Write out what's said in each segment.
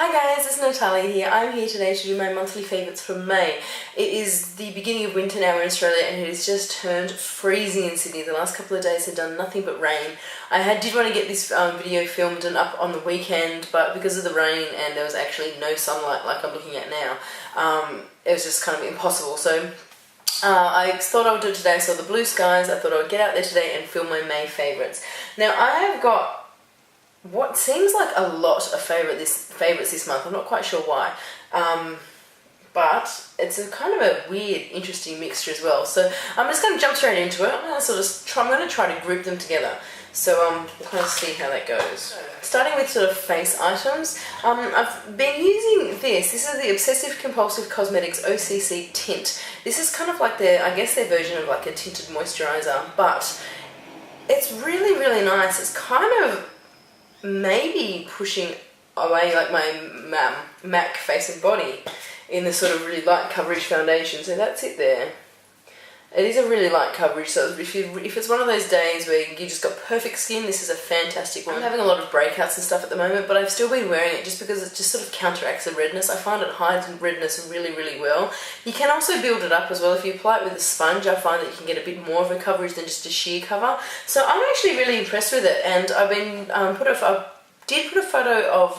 Hi guys, it's Natalia here. I'm here today to do my monthly favourites for May. It is the beginning of winter now in Australia and it has just turned freezing in Sydney. The last couple of days have done nothing but rain. Did want to get this video filmed and up on the weekend, but because of the rain and there was actually no sunlight like I'm looking at now, it was just kind of impossible. So I thought I would do it today. I saw the blue skies. I thought I would get out there today and film my May favourites. Now I have got what seems like a lot of favourites this month. I'm not quite sure why, but it's a kind of a weird, interesting mixture as well. So I'm just going to jump straight into it. I'm going to try to group them together. So we'll kind of see how that goes. Starting with sort of face items, I've been using this. This is the Obsessive Compulsive Cosmetics OCC Tint. This is kind of like their version of like a tinted moisturiser, but it's really, really nice. It's kind of maybe pushing away like my MAC Face and Body in the sort of really light coverage foundation. So that's it there. It is a really light coverage, so if it's one of those days where you just got perfect skin, this is a fantastic one. I'm having a lot of breakouts and stuff at the moment, but I've still been wearing it just because it just sort of counteracts the redness. I find it hides redness really, really well. You can also build it up as well. If you apply it with a sponge, I find that you can get a bit more of a coverage than just a sheer cover. So I'm actually really impressed with it, and I've been I did put a photo of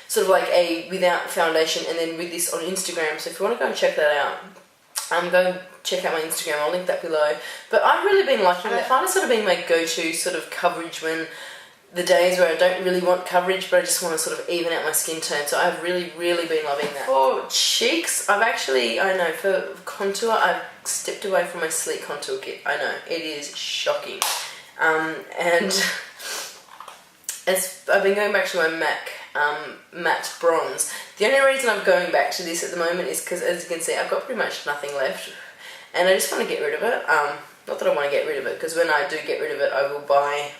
sort of like a without foundation and then with this on Instagram. So if you want to go and check that out, go and check out my Instagram, I'll link that below. But I've really been liking it. I find it sort of being my go-to sort of coverage when the days where I don't really want coverage but I just want to sort of even out my skin tone. So I've really, really been loving that. For cheeks, for contour, I've stepped away from my Sleek Contour Kit. I know, it is shocking. I've been going back to my MAC matte bronze. The only reason I'm going back to this at the moment is because, as you can see, I've got pretty much nothing left and I just want to get rid of it. Not that I want to get rid of it, because when I do get rid of it I will buy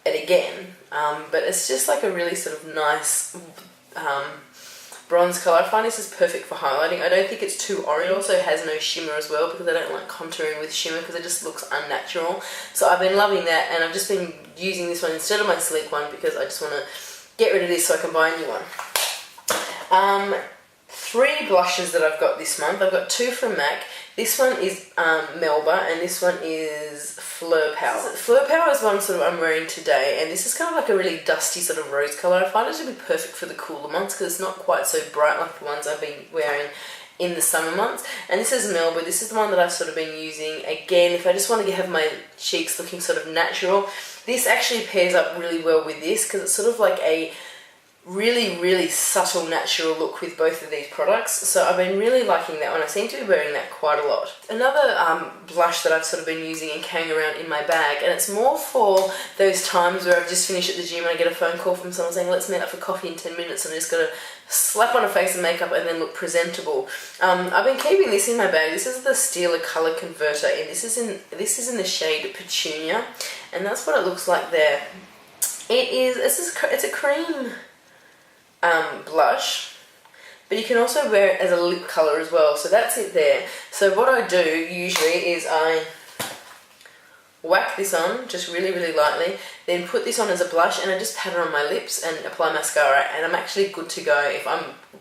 it again, but it's just like a really sort of nice bronze colour. I find this is perfect for highlighting. I don't think it's too orange. It also has no shimmer as well, because I don't like contouring with shimmer because it just looks unnatural. So I've been loving that, and I've just been using this one instead of my Sleek one because I just want to get rid of this so I can buy a new one. 3 blushes that I've got this month. I've got 2 from MAC. This one is Melba, and this one is Fleur Power. Fleur Power is one sort of I'm wearing today, and this is kind of like a really dusty sort of rose colour. I find it to be perfect for the cooler months because it's not quite so bright like the ones I've been wearing in the summer months. And this is Melba. This is the one that I've sort of been using. Again, if I just want to have my cheeks looking sort of natural, this actually pairs up really well with this because it's sort of like a really, really subtle natural look with both of these products. So I've been really liking that one. I seem to be wearing that quite a lot. Another blush that I've sort of been using and carrying around in my bag, and it's more for those times where I've just finished at the gym and I get a phone call from someone saying let's meet up for coffee in 10 minutes and I just got to slap on a face and makeup and then look presentable. I've been keeping this in my bag. This is the Stila Colour Converter, and this is in the shade Petunia, and that's what it looks like there. It's a cream blush, but you can also wear it as a lip colour as well, so that's it there. So what I do usually is I whack this on just really, really lightly, then put this on as a blush and I just pat it on my lips and apply mascara, and I'm actually good to go.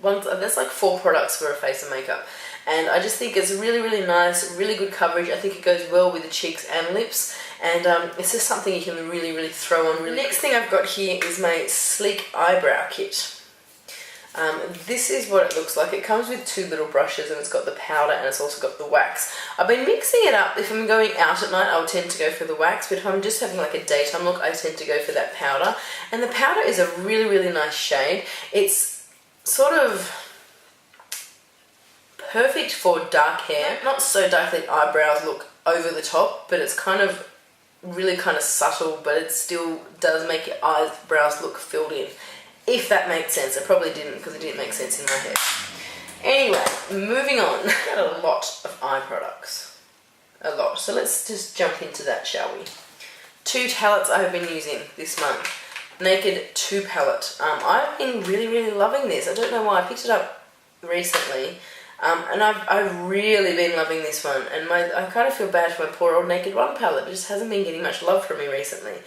There's like 4 products for a face and makeup, and I just think it's really, really nice, really good coverage. I think it goes well with the cheeks and lips, and it's just something you can really, really throw on really. Next thing I've got here is my Sleek Eyebrow Kit. This is what it looks like. It comes with 2 little brushes and it's got the powder and it's also got the wax. I've been mixing it up. If I'm going out at night, I'll tend to go for the wax, but if I'm just having like a daytime look, I tend to go for that powder. And the powder is a really, really nice shade. It's sort of perfect for dark hair. Not so dark that eyebrows look over the top, but it's kind of really kind of subtle, but it still does make your eyebrows look filled in. If that makes sense. It probably didn't because it didn't make sense in my head. Anyway, moving on. I've got a lot of eye products. A lot. So let's just jump into that, shall we? 2 palettes I have been using this month. Naked 2 palette. I've been really, really loving this. I don't know why. I picked it up recently. And I've really been loving this one. And I kind of feel bad for my poor old Naked 1 palette. It just hasn't been getting much love from me recently.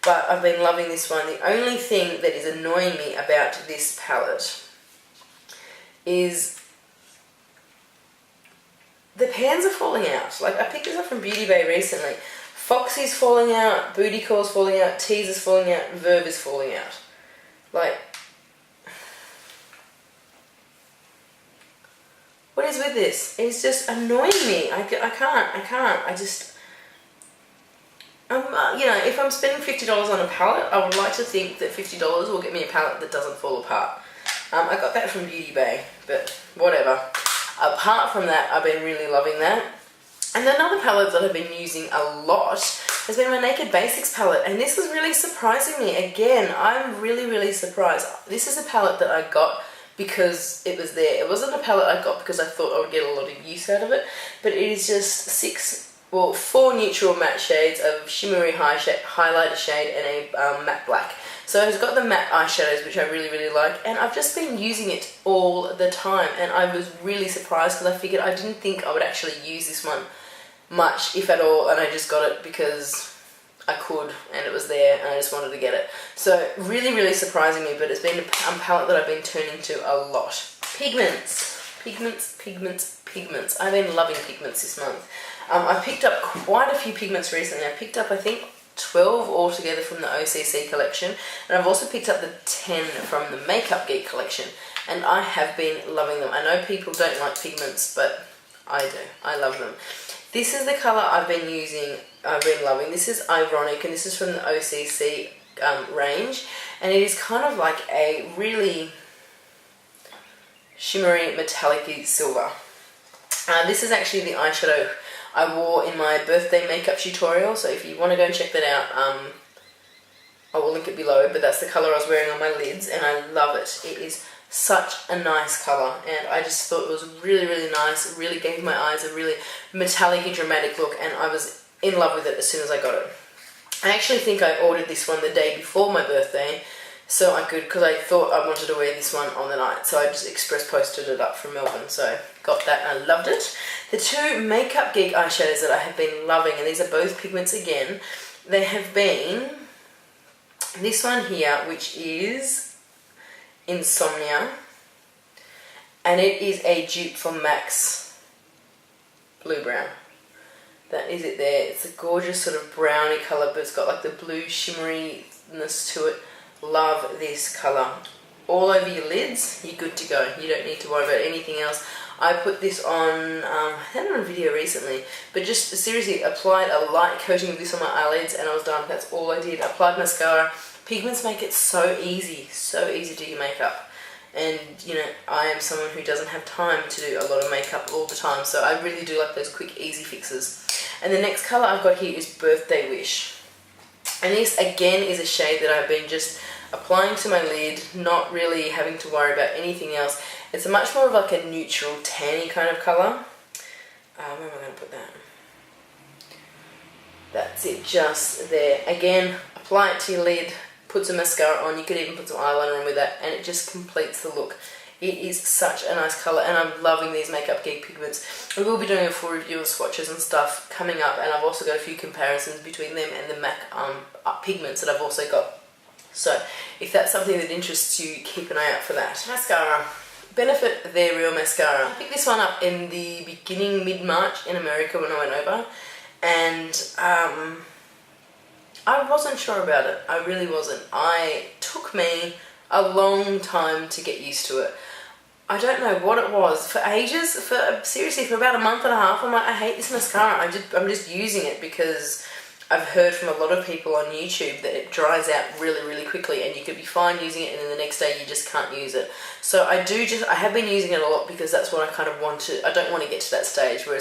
but I've been loving this one. The only thing that is annoying me about this palette is the pans are falling out. Like, I picked this up from Beauty Bay recently. Foxy's falling out, Booty Call's falling out, Teaser's falling out, Verve is falling out. Like, what is with this? It's just annoying me. I can't. I just... you know, if I'm spending $50 on a palette, I would like to think that $50 will get me a palette that doesn't fall apart. I got that from Beauty Bay, but whatever. Apart from that, I've been really loving that. And another palette that I've been using a lot has been my Naked Basics palette, and this was really surprising me. Again, I'm really surprised. This is a palette that I got because it was there. It wasn't a palette I got because I thought I would get a lot of use out of it, but it is just 4 neutral matte shades of shimmery highlighter shade and a matte black. So it's got the matte eyeshadows, which I really like, and I've just been using it all the time, and I was really surprised because I didn't think I would actually use this one much, if at all, and I just got it because I could and it was there and I just wanted to get it. So really surprising me, but it's been a palette that I've been turning to a lot. Pigments. I've been loving pigments this month. I picked up quite a few pigments recently. I picked up, I think, 12 altogether from the OCC collection, and I've also picked up the 10 from the Makeup Geek collection, and I have been loving them. I know people don't like pigments, but I do. I love them. This is the colour I've been using, I've been loving. This is Ironic, and this is from the OCC range, and it is kind of like a really shimmery metallic-y silver. This is actually the eyeshadow I wore in my birthday makeup tutorial, so if you want to go and check that out, I will link it below, but that's the colour I was wearing on my lids, and I love it. It is such a nice colour, and I just thought it was really nice. It really gave my eyes a really metallic and dramatic look, and I was in love with it as soon as I got it. I actually think I ordered this one the day before my birthday, so I could, because I thought I wanted to wear this one on the night, so I just express posted it up from Melbourne, so got that and I loved it. The 2 Makeup Geek eyeshadows that I have been loving, and these are both pigments again, they have been this one here, which is Insomnia, and it is a dupe for MAC's Blue Brown. That is it there. It's a gorgeous sort of browny colour, but it's got like the blue shimmeriness to it. Love this colour. All over your lids, you're good to go. You don't need to worry about anything else. I put this on, I had it on a video recently, but just seriously applied a light coating of this on my eyelids and I was done. That's all I did. Applied mascara. Pigments make it so easy to do your makeup. And, you know, I am someone who doesn't have time to do a lot of makeup all the time, so I really do like those quick, easy fixes. And the next colour I've got here is Birthday Wish. And this, again, is a shade that I've been just applying to my lid, not really having to worry about anything else. It's a much more of like a neutral, tanny kind of colour. Where am I going to put that? That's it, just there. Again, apply it to your lid, put some mascara on. You could even put some eyeliner on with that, and it just completes the look. It is such a nice colour, and I'm loving these Makeup Geek pigments. We will be doing a full review of swatches and stuff coming up, and I've also got a few comparisons between them and the MAC pigments that I've also got. So, if that's something that interests you, keep an eye out for that. Mascara. Benefit They're Real Mascara. I picked this one up in the beginning, mid-March in America when I went over, and I wasn't sure about it. I really wasn't. It took me a long time to get used to it. I don't know what it was. For ages, seriously, for about a month and a half, I'm like, I hate this mascara. I'm just using it because I've heard from a lot of people on YouTube that it dries out really quickly, and you could be fine using it and then the next day you just can't use it. So I have been using it a lot because that's what I kind of want to. I don't want to get to that stage where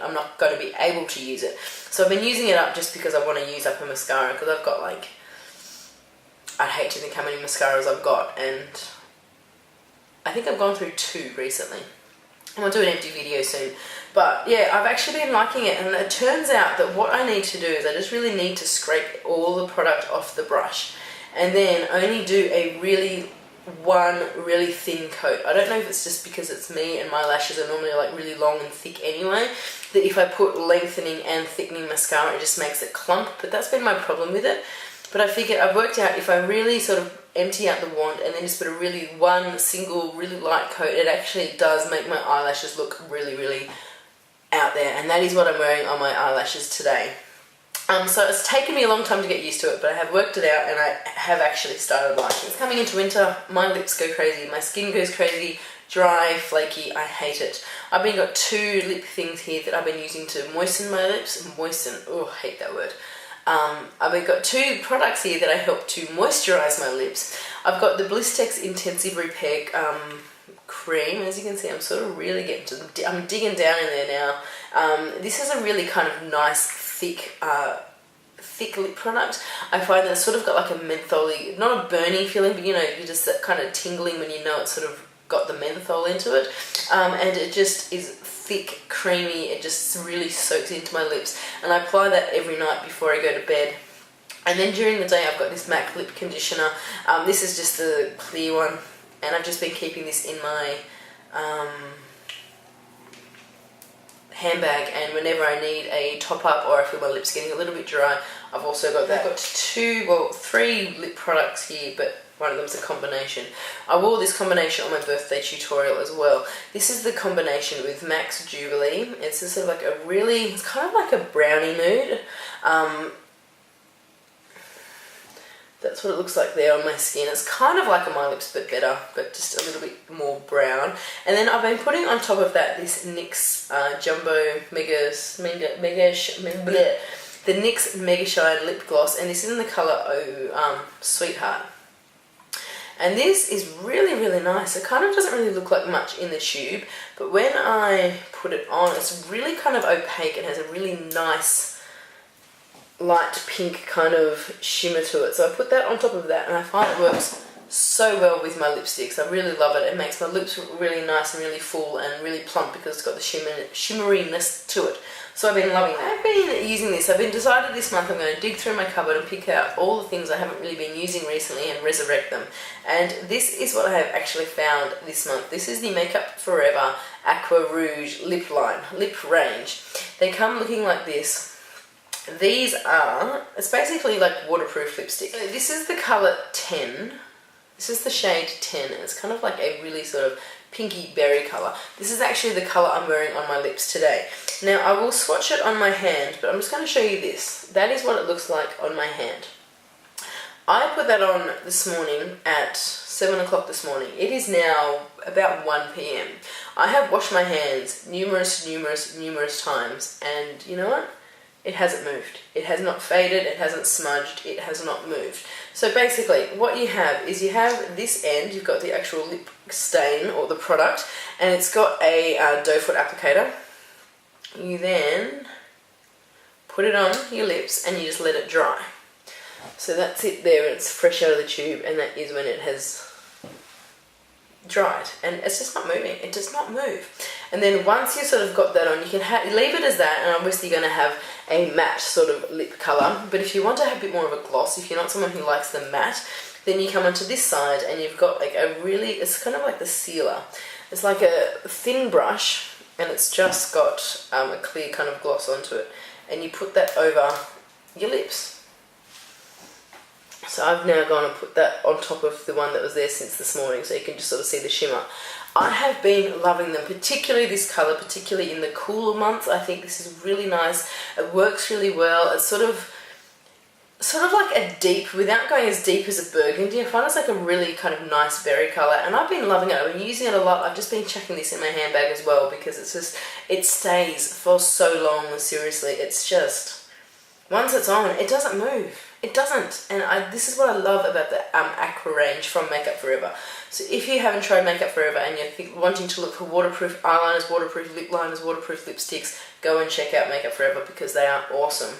I'm not going to be able to use it. So I've been using it up just because I want to use up a mascara, because I've got like, I'd hate to think how many mascaras I've got, and I think I've gone through 2 recently. I'm going to do an empty video soon. But yeah, I've actually been liking it, and it turns out that what I need to do is I just really need to scrape all the product off the brush and then only do one really thin coat. I don't know if it's just because it's me and my lashes are normally like really long and thick anyway, that if I put lengthening and thickening mascara it just makes it clump, but that's been my problem with it. But I figured I've worked out if I really sort of empty out the wand and then just put a really one single really light coat, it actually does make my eyelashes look really, really out there, and that is what I'm wearing on my eyelashes today. So it's taken me a long time to get used to it, but I have worked it out and I have actually started liking it. It's coming into winter, my lips go crazy, my skin goes crazy, dry, flaky, I hate it. I've been got 2 lip things here that I've been using to moisten my lips. Oh, I hate that word. I've been got 2 products here that I help to moisturise my lips. I've got the Blistex Intensive Repair cream. As you can see, I'm sort of really getting to, I'm digging down in there now. This is a really kind of nice, thick lip product. I find that it's sort of got like a mentholy, not a burning feeling, but you know, you're just that kind of tingling when you know it's sort of got the menthol into it. And it just is thick, creamy, it just really soaks into my lips. And I apply that every night before I go to bed. And then during the day I've got this MAC lip conditioner. This is just the clear one. And I've just been keeping this in my handbag, and whenever I need a top up or I feel my lips getting a little bit dry, I've also got that. I've got 3 lip products here, but one of them's a combination. I wore this combination on my birthday tutorial as well. This is the combination with Max Jubilee. It's just sort of like a really, it's kind of like a brownie nude. That's what it looks like there on my skin. It's kind of like on my lips, but better, but just a little bit more brown. And then I've been putting on top of that this NYX Jumbo the NYX Mega Shine Lip Gloss, and this is in the colour Sweetheart. And this is really, really nice. It kind of doesn't really look like much in the tube, but when I put it on, it's really kind of opaque and has a really nice light pink kind of shimmer to it. So I put that on top of that, and I find it works so well with my lipsticks. I really love it. It makes my lips really nice and really full and really plump because it's got the shimmeriness to it. So I've been loving that. I've been using this. I've been decided this month I'm going to dig through my cupboard and pick out all the things I haven't really been using recently and resurrect them. And this is what I have actually found this month. This is the Makeup Forever Aqua Rouge lip range. They come looking like this. These are, it's basically like waterproof lipstick. So this is the colour 10. This is the shade 10. It's kind of like a really sort of pinky berry colour. This is actually the colour I'm wearing on my lips today. Now I will swatch it on my hand, but I'm just going to show you this. That is what it looks like on my hand. I put that on this morning at 7 o'clock this morning. It is now about 1 p.m. I have washed my hands numerous times, and you know what? It hasn't moved. It has not faded, it hasn't smudged, it has not moved. So basically, what you have is you have this end, you've got the actual lip stain or the product, and it's got a doe foot applicator. You then put it on your lips and you just let it dry. So that's it there, it's fresh out of the tube, and that is when it has dried, and it's just not moving. It does not move. And then once you sort of got that on, you can leave it as that, and obviously you're going to have a matte sort of lip colour. But if you want to have a bit more of a gloss, if you're not someone who likes the matte, then you come onto this side and you've got like a really, it's kind of like the sealer. It's like a thin brush, and it's just got a clear kind of gloss onto it, and you put that over your lips. So I've now gone and put that on top of the one that was there since this morning, so you can just sort of see the shimmer. I have been loving them, particularly this colour, particularly in the cooler months. I think this is really nice. It works really well. It's sort of like a deep, without going as deep as a burgundy. I find it's like a really kind of nice berry colour, and I've been loving it. I've been using it a lot. I've just been chucking this in my handbag as well because it's just, it stays for so long. Seriously, it's just, once it's on, it doesn't move. It doesn't, and this is what I love about the Aqua range from Makeup Forever. So if you haven't tried Makeup Forever and you're wanting to look for waterproof eyeliners, waterproof lip liners, waterproof lipsticks, go and check out Makeup Forever because they are awesome.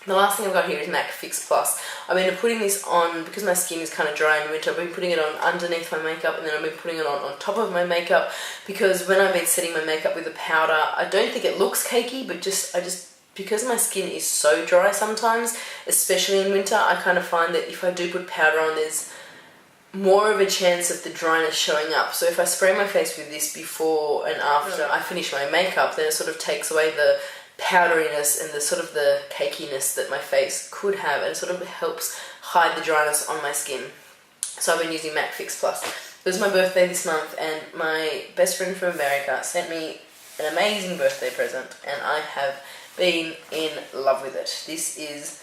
The last thing I've got here is MAC Fix Plus. I've been putting this on because my skin is kind of dry in winter. I've been putting it on underneath my makeup, and then I've been putting it on top of my makeup, because when I've been setting my makeup with the powder, I don't think it looks cakey, but because my skin is so dry sometimes, especially in winter, I kind of find that if I do put powder on, there's more of a chance of the dryness showing up. So if I spray my face with this before and after I finish my makeup, then it sort of takes away the powderiness and the sort of the cakiness that my face could have, and sort of helps hide the dryness on my skin. So I've been using MAC Fix Plus. It was my birthday this month, and my best friend from America sent me an amazing birthday present, and I have been in love with it. This is,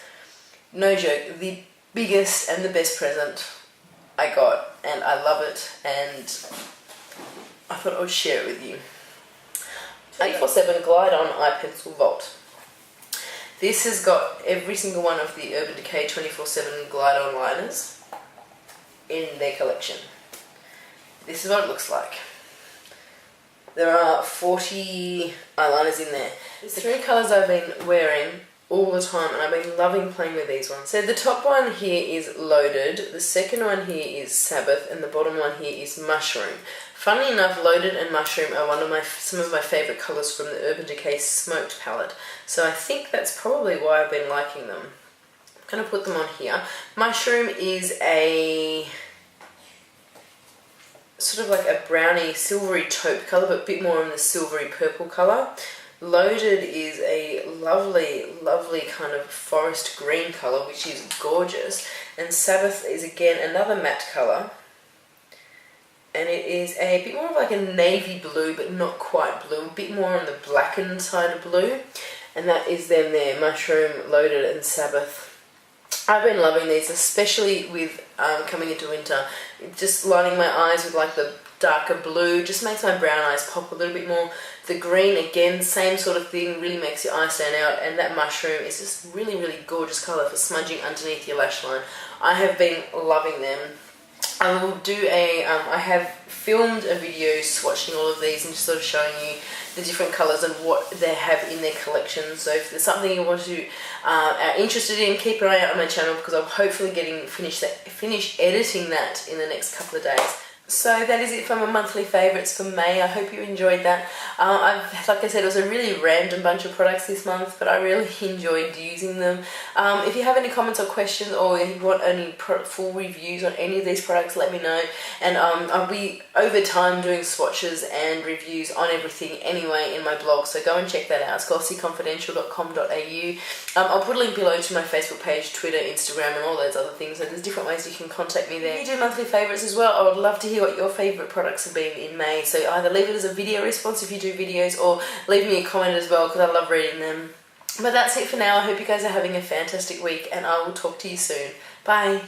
no joke, the biggest and the best present I got, and I love it, and I thought I would share it with you. 24/7 Glide On Eye Pencil Vault. This has got every single one of the Urban Decay 24/7 Glide On liners in their collection. This is what it looks like. There are 40 eyeliners in there. There's 3 colours I've been wearing all the time, and I've been loving playing with these ones. So the top one here is Loaded, the second one here is Sabbath, and the bottom one here is Mushroom. Funnily enough, Loaded and Mushroom are some of my favourite colours from the Urban Decay Smoked palette. So I think that's probably why I've been liking them. I'm going to put them on here. Mushroom is a sort of like a browny, silvery taupe colour, but a bit more in the silvery purple colour. Loaded is a lovely, lovely kind of forest green colour, which is gorgeous. And Sabbath is again another matte colour. And it is a bit more of like a navy blue, but not quite blue. A bit more on the blackened side of blue. And that is them there, Mushroom, Loaded and Sabbath. I've been loving these, especially with coming into winter. Just lining my eyes with like the darker blue just makes my brown eyes pop a little bit more. The green, again, same sort of thing, really makes your eyes stand out. And that Mushroom is just really, really gorgeous colour for smudging underneath your lash line. I have been loving them. I will do I have filmed a video swatching all of these and just sort of showing you the different colours and what they have in their collection. So if there's something you want to are interested in, keep an eye out on my channel, because I'm hopefully getting finish editing that in the next couple of days. So that is it for my monthly favourites for May. I hope you enjoyed that. Like I said, it was a really random bunch of products this month, but I really enjoyed using them. If you have any comments or questions, or if you want any full reviews on any of these products, let me know. And I'll be over time doing swatches and reviews on everything anyway in my blog, so go and check that out. It's glossieconfidential.com.au. I'll put a link below to my Facebook page, Twitter, Instagram, and all those other things. So there's different ways you can contact me there. If you do monthly favourites as well, I would love to hear what your favourite products have been in May. So either leave it as a video response if you do videos, or leave me a comment as well, because I love reading them. But that's it for now. I hope you guys are having a fantastic week, and I will talk to you soon. Bye.